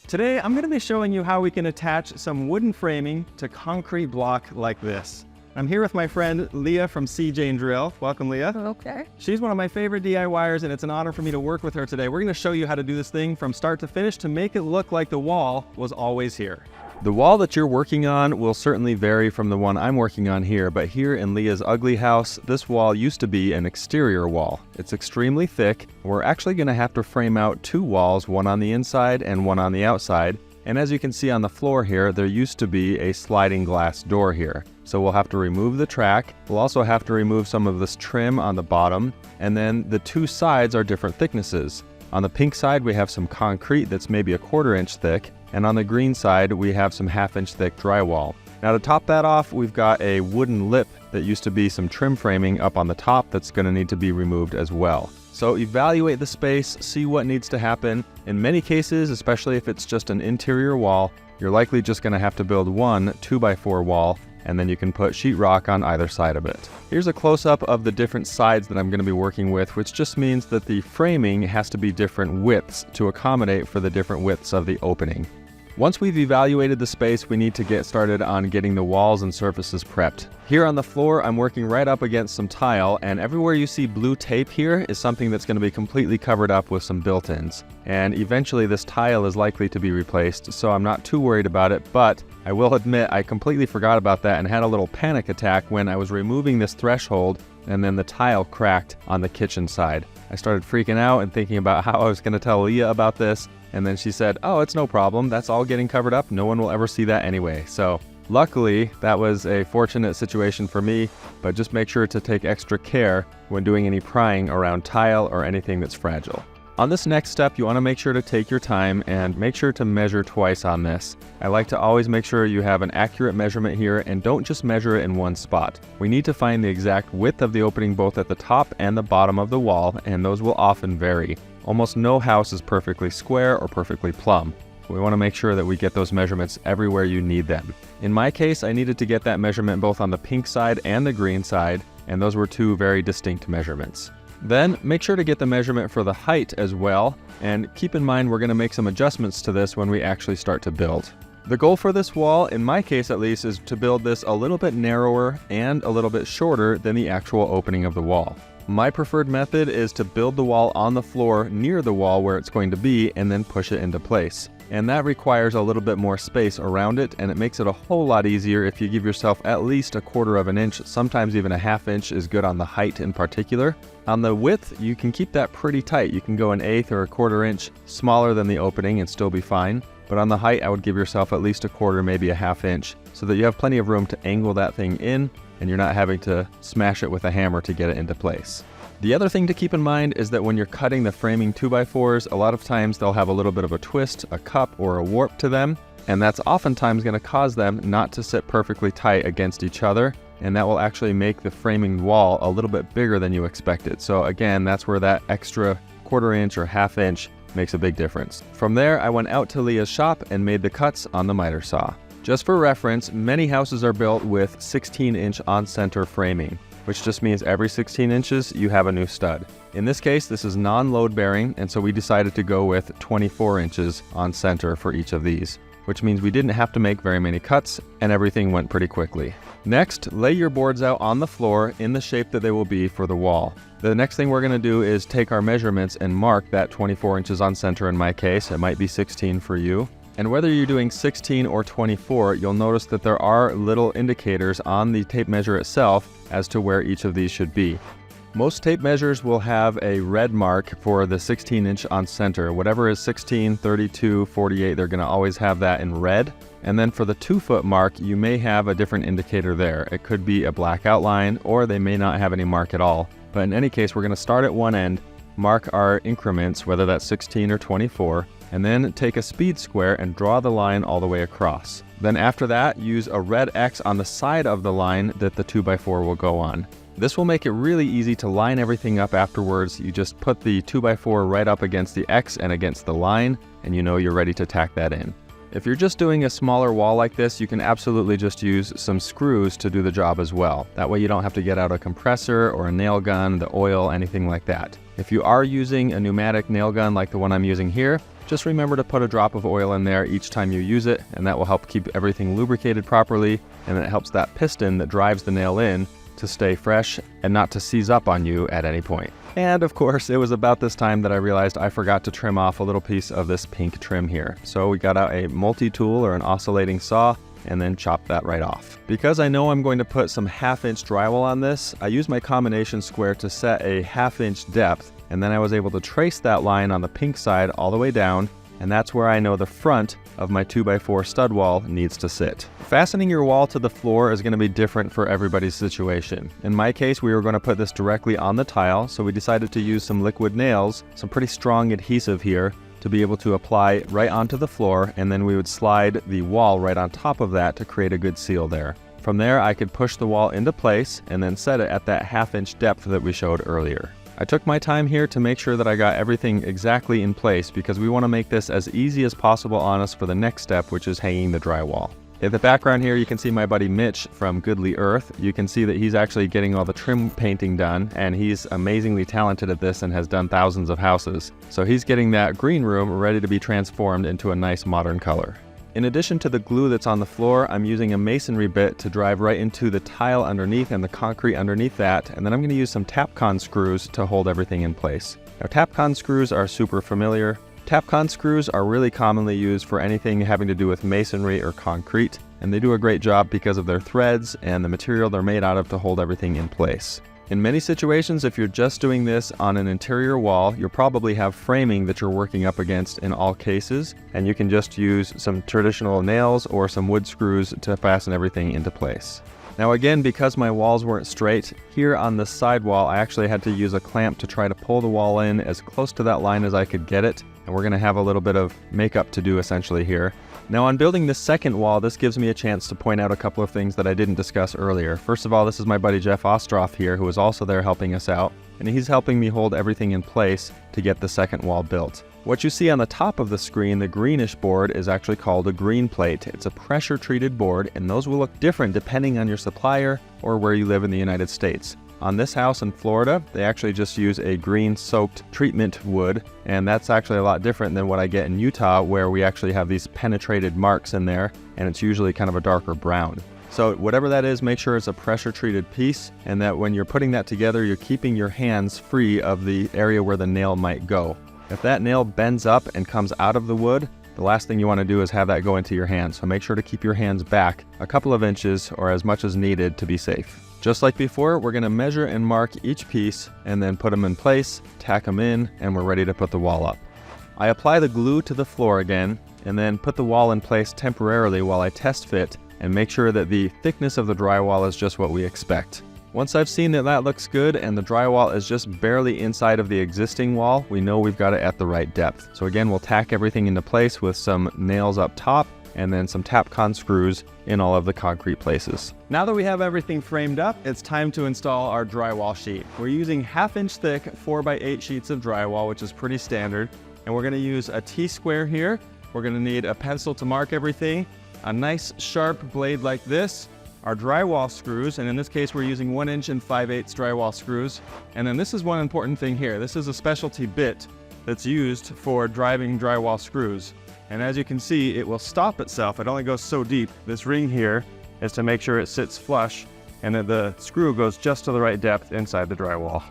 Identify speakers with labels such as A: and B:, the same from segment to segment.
A: Today, I'm going to be showing you how we can attach some wooden framing to concrete block like this. I'm here with my friend Leah from CJ & Drill. Welcome, Leah.
B: Okay.
A: She's one of my favorite DIYers, and it's an honor for me to work with her today. We're going to show you how to do this thing from start to finish to make it look like the wall was always here. The wall that you're working on will certainly vary from the one I'm working on here, but here in Leah's ugly house, this wall used to be an exterior wall. It's extremely thick. We're actually going to have to frame out two walls, one on the inside and one on the outside. And as you can see on the floor here, there used to be a sliding glass door here. So we'll have to remove the track. We'll also have to remove some of this trim on the bottom. And then the two sides are different thicknesses. On the pink side, we have some concrete that's maybe a 1/4 inch thick. And on the green side, we have some 1/2 inch thick drywall. Now to top that off, we've got a wooden lip that used to be some trim framing up on the top that's going to need to be removed as well. So evaluate the space, see what needs to happen. In many cases, especially if it's just an interior wall, you're likely just going to have to build one 2x4 wall, and then you can put sheetrock on either side of it. Here's a close-up of the different sides that I'm going to be working with, which just means that the framing has to be different widths to accommodate for the different widths of the opening. Once we've evaluated the space, we need to get started on getting the walls and surfaces prepped. Here on the floor, I'm working right up against some tile, and everywhere you see blue tape here is something that's going to be completely covered up with some built-ins. And eventually this tile is likely to be replaced, so I'm not too worried about it, but I will admit I completely forgot about that and had a little panic attack when I was removing this threshold and then the tile cracked on the kitchen side. I started freaking out and thinking about how I was going to tell Leah about this. And then she said, oh, it's no problem. That's all getting covered up. No one will ever see that anyway. So luckily, that was a fortunate situation for me, but just make sure to take extra care when doing any prying around tile or anything that's fragile. On this next step, you want to make sure to take your time and make sure to measure twice on this. I like to always make sure you have an accurate measurement here and don't just measure it in one spot. We need to find the exact width of the opening both at the top and the bottom of the wall, and those will often vary. Almost no house is perfectly square or perfectly plumb. We want to make sure that we get those measurements everywhere you need them. In my case, I needed to get that measurement both on the pink side and the green side, and those were two very distinct measurements. Then make sure to get the measurement for the height as well, and keep in mind we're going to make some adjustments to this when we actually start to build. The goal for this wall, in my case at least, is to build this a little bit narrower and a little bit shorter than the actual opening of the wall. My preferred method is to build the wall on the floor near the wall where it's going to be and then push it into place. And that requires a little bit more space around it, and it makes it a whole lot easier if you give yourself at least a 1/4 inch, sometimes even a 1/2 inch is good on the height in particular. On the width, you can keep that pretty tight. You can go 1/8 or a 1/4 inch smaller than the opening and still be fine. But on the height, I would give yourself at least a 1/4, maybe a 1/2 inch, so that you have plenty of room to angle that thing in and you're not having to smash it with a hammer to get it into place. The other thing to keep in mind is that when you're cutting the framing 2x4s, a lot of times they'll have a little bit of a twist, a cup, or a warp to them, and that's oftentimes going to cause them not to sit perfectly tight against each other, and that will actually make the framing wall a little bit bigger than you expected. So again, that's where that extra 1/4 inch or 1/2 inch makes a big difference. From there, I went out to Leah's shop and made the cuts on the miter saw. Just for reference, many houses are built with 16-inch on-center framing, which just means every 16 inches you have a new stud. In this case, this is non-load bearing, and so we decided to go with 24 inches on center for each of these, which means we didn't have to make very many cuts and everything went pretty quickly. Next, lay your boards out on the floor in the shape that they will be for the wall. The next thing we're going to do is take our measurements and mark that 24 inches on center in my case. It might be 16 for you. And whether you're doing 16 or 24, you'll notice that there are little indicators on the tape measure itself as to where each of these should be. Most tape measures will have a red mark for the 16-inch on center. Whatever is 16, 32, 48, they're going to always have that in red. And then for the 2-foot mark, you may have a different indicator there. It could be a black outline, or they may not have any mark at all. But in any case, we're going to start at one end, mark our increments, whether that's 16 or 24, and then take a speed square and draw the line all the way across. Then after that, use a red X on the side of the line that the 2x4 will go on. This will make it really easy to line everything up afterwards. You just put the 2x4 right up against the X and against the line, and you know you're ready to tack that in. If you're just doing a smaller wall like this, you can absolutely just use some screws to do the job as well. That way you don't have to get out a compressor or a nail gun, the oil, anything like that. If you are using a pneumatic nail gun like the one I'm using here, just remember to put a drop of oil in there each time you use it, and that will help keep everything lubricated properly, and it helps that piston that drives the nail in to stay fresh and not to seize up on you at any point. And of course, it was about this time that I realized I forgot to trim off a little piece of this pink trim here. So we got out a multi-tool or an oscillating saw and then chopped that right off. Because I know I'm going to put some 1/2-inch drywall on this, I used my combination square to set a 1/2-inch depth, and then I was able to trace that line on the pink side all the way down, and that's where I know the front of my 2x4 stud wall needs to sit. Fastening your wall to the floor is going to be different for everybody's situation. In my case, we were going to put this directly on the tile, so we decided to use some liquid nails, some pretty strong adhesive here, to be able to apply right onto the floor, and then we would slide the wall right on top of that to create a good seal there. From there, I could push the wall into place and then set it at that 1/2-inch depth that we showed earlier. I took my time here to make sure that I got everything exactly in place because we want to make this as easy as possible on us for the next step, which is hanging the drywall. In the background here, you can see my buddy Mitch from Goodly Earth. You can see that he's actually getting all the trim painting done, and he's amazingly talented at this and has done thousands of houses. So he's getting that green room ready to be transformed into a nice modern color. In addition to the glue that's on the floor, I'm using a masonry bit to drive right into the tile underneath and the concrete underneath that, and then I'm going to use some Tapcon screws to hold everything in place. Now, Tapcon screws are super familiar. Tapcon screws are really commonly used for anything having to do with masonry or concrete, and they do a great job because of their threads and the material they're made out of to hold everything in place. In many situations, if you're just doing this on an interior wall, you'll probably have framing that you're working up against in all cases, and you can just use some traditional nails or some wood screws to fasten everything into place. Now again, because my walls weren't straight, here on the side wall I actually had to use a clamp to try to pull the wall in as close to that line as I could get it, and we're going to have a little bit of makeup to do essentially here. Now on building this second wall, this gives me a chance to point out a couple of things that I didn't discuss earlier. First of all, this is my buddy Jeff Ostroff here, who is also there helping us out, and he's helping me hold everything in place to get the second wall built. What you see on the top of the screen, the greenish board, is actually called a green plate. It's a pressure treated board, and those will look different depending on your supplier or where you live in the United States. On this house in Florida, they actually just use a green soaked treatment wood, and that's actually a lot different than what I get in Utah, where we actually have these penetrated marks in there, and it's usually kind of a darker brown. So whatever that is, make sure it's a pressure treated piece, and that when you're putting that together, you're keeping your hands free of the area where the nail might go. If that nail bends up and comes out of the wood, the last thing you want to do is have that go into your hand. So make sure to keep your hands back a couple of inches or as much as needed to be safe. Just like before, we're going to measure and mark each piece and then put them in place, tack them in, and we're ready to put the wall up. I apply the glue to the floor again and then put the wall in place temporarily while I test fit and make sure that the thickness of the drywall is just what we expect. Once I've seen that that looks good and the drywall is just barely inside of the existing wall, we know we've got it at the right depth. So again, we'll tack everything into place with some nails up top and then some Tapcon screws in all of the concrete places. Now that we have everything framed up, it's time to install our drywall sheet. We're using 1/2-inch thick 4x8 sheets of drywall, which is pretty standard. And we're gonna use a T-square here. We're gonna need a pencil to mark everything, a nice sharp blade like this, our drywall screws, and in this case we're using 1" and 5/8 drywall screws. And then this is one important thing here. This is a specialty bit that's used for driving drywall screws. And as you can see, it will stop itself. It only goes so deep. This ring here is to make sure it sits flush and that the screw goes just to the right depth inside the drywall.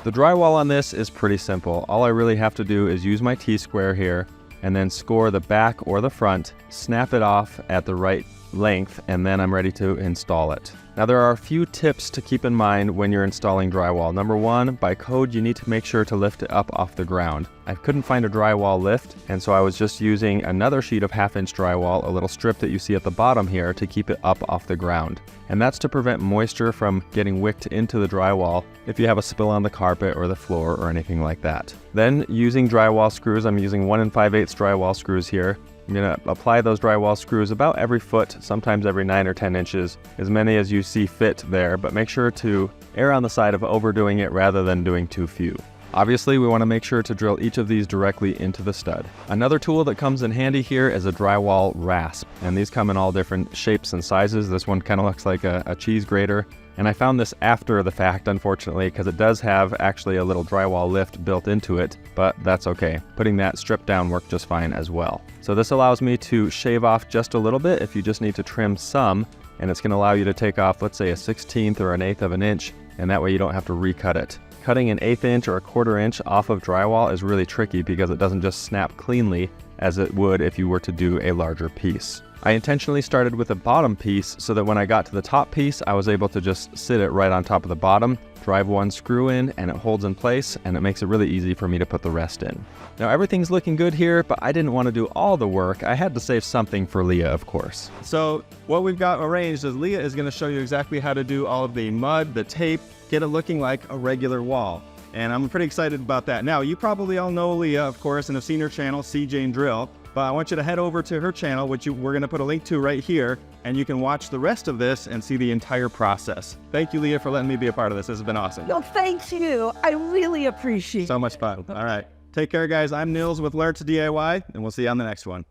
A: The drywall on this is pretty simple. All I really have to do is use my T-square here and then score the back or the front, snap it off at the right length, and then I'm ready to install it. Now there are a few tips to keep in mind when you're installing drywall. Number one, by code you need to make sure to lift it up off the ground. I couldn't find a drywall lift, and so I was just using another sheet of 1/2-inch drywall, a little strip that you see at the bottom here, to keep it up off the ground. And that's to prevent moisture from getting wicked into the drywall if you have a spill on the carpet or the floor or anything like that. Then using drywall screws, I'm using 1 5/8 drywall screws here. I'm going to apply those drywall screws about every foot, sometimes every 9 or 10 inches, as many as you see fit there, but make sure to err on the side of overdoing it rather than doing too few. Obviously, we want to make sure to drill each of these directly into the stud. Another tool that comes in handy here is a drywall rasp, and these come in all different shapes and sizes. This one kind of looks like a cheese grater, and I found this after the fact, unfortunately, because it does have actually a little drywall lift built into it, but that's okay. Putting that strip down worked just fine as well. So this allows me to shave off just a little bit if you just need to trim some, and it's going to allow you to take off, let's say, a 1/16 or an 1/8 of an inch, and that way you don't have to recut it. Cutting an 1/8 inch or a 1/4 inch off of drywall is really tricky because it doesn't just snap cleanly as it would if you were to do a larger piece. I intentionally started with a bottom piece so that when I got to the top piece, I was able to just sit it right on top of the bottom, drive one screw in, and it holds in place, and it makes it really easy for me to put the rest in. Now everything's looking good here, but I didn't want to do all the work. I had to save something for Leah, of course. So what we've got arranged is Leah is going to show you exactly how to do all of the mud, the tape, get it looking like a regular wall. And I'm pretty excited about that. Now, you probably all know Leah, of course, and have seen her channel, CJ Drill. But I want you to head over to her channel, which we're going to put a link to right here, and you can watch the rest of this and see the entire process. Thank you, Leah, for letting me be a part of this. This has been awesome.
B: No, thank you. I really appreciate it.
A: So much fun. All right. Take care, guys. I'm Nils with Learn to DIY, and we'll see you on the next one.